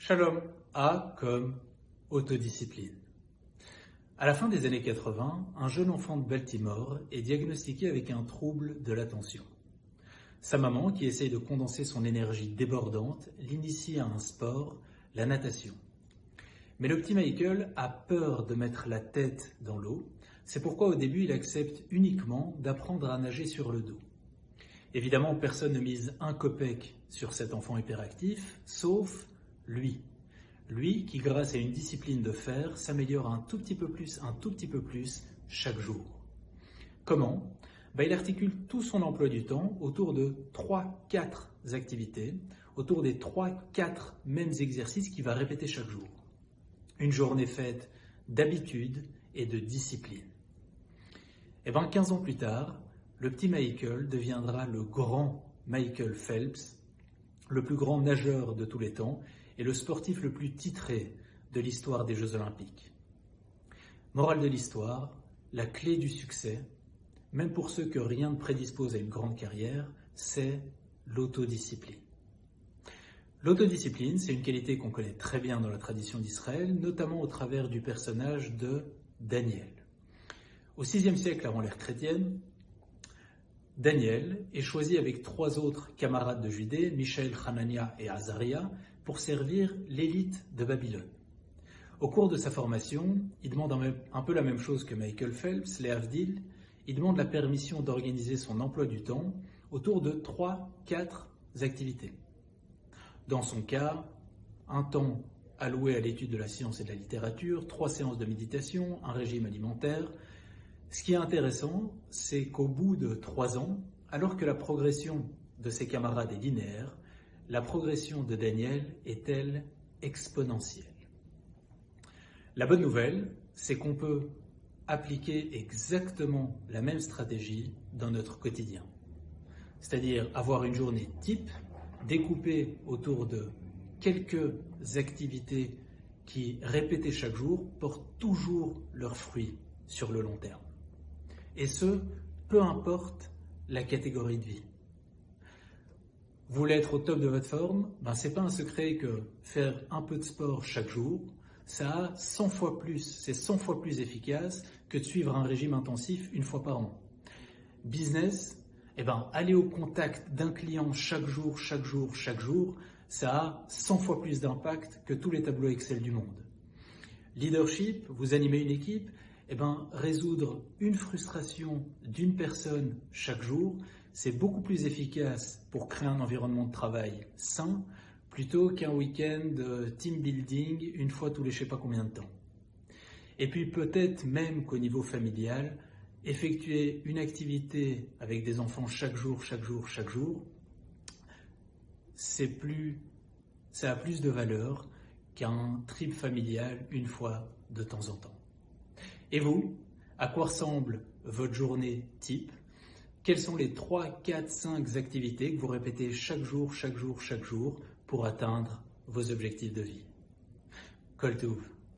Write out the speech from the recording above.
Shalom, A comme autodiscipline. À la fin des années 80, un jeune enfant de Baltimore est diagnostiqué avec un trouble de l'attention. Sa maman, qui essaye de condenser son énergie débordante, l'initie à un sport, la natation. Mais le petit Michael a peur de mettre la tête dans l'eau, c'est pourquoi au début il accepte uniquement d'apprendre à nager sur le dos. Évidemment, personne ne mise un copec sur cet enfant hyperactif, sauf lui. Lui qui, grâce à une discipline de fer, s'améliore un tout petit peu plus chaque jour. Comment ? Il articule tout son emploi du temps autour de 3-4 activités, autour des 3-4 mêmes exercices qu'il va répéter chaque jour. Une journée faite d'habitude et de discipline. 15 ans plus tard, le petit Michael deviendra le grand Michael Phelps, le plus grand nageur de tous les temps et le sportif le plus titré de l'histoire des Jeux Olympiques. Morale de l'histoire, la clé du succès, même pour ceux que rien ne prédispose à une grande carrière, c'est l'autodiscipline. L'autodiscipline, c'est une qualité qu'on connaît très bien dans la tradition d'Israël, notamment au travers du personnage de Daniel. Au VIe siècle avant l'ère chrétienne, Daniel est choisi avec 3 autres camarades de Judée, Mishaël, Hanania et Azaria, pour servir l'élite de Babylone. Au cours de sa formation, il demande un peu la même chose que Michael Phelps, les Havdil. Il demande la permission d'organiser son emploi du temps autour de 3-4 activités. Dans son cas, un temps alloué à l'étude de la science et de la littérature, 3 séances de méditation, un régime alimentaire. Ce qui est intéressant, c'est qu'au bout de 3 ans, alors que la progression de ses camarades est linéaire, la progression de Daniel est, elle, exponentielle. La bonne nouvelle, c'est qu'on peut appliquer exactement la même stratégie dans notre quotidien. C'est-à-dire avoir une journée type, découpée autour de quelques activités qui, répétées chaque jour, portent toujours leurs fruits sur le long terme. Et ce, peu importe la catégorie de vie. Vous voulez être au top de votre forme ? C'est pas un secret que faire un peu de sport chaque jour, ça a 100 fois plus, c'est 100 fois plus efficace que de suivre un régime intensif une fois par an. Business, aller au contact d'un client chaque jour, ça a 100 fois plus d'impact que tous les tableaux Excel du monde. Leadership, vous animez une équipe, résoudre une frustration d'une personne chaque jour, c'est beaucoup plus efficace pour créer un environnement de travail sain plutôt qu'un week-end de team building une fois tous les je ne sais pas combien de temps. Et puis peut-être même qu'au niveau familial, effectuer une activité avec des enfants chaque jour, ça a plus de valeur qu'un trip familial une fois de temps en temps. Et vous, à quoi ressemble votre journée type ? Quelles sont les 3, 4, 5 activités que vous répétez chaque jour pour atteindre vos objectifs de vie ? Kol Tov.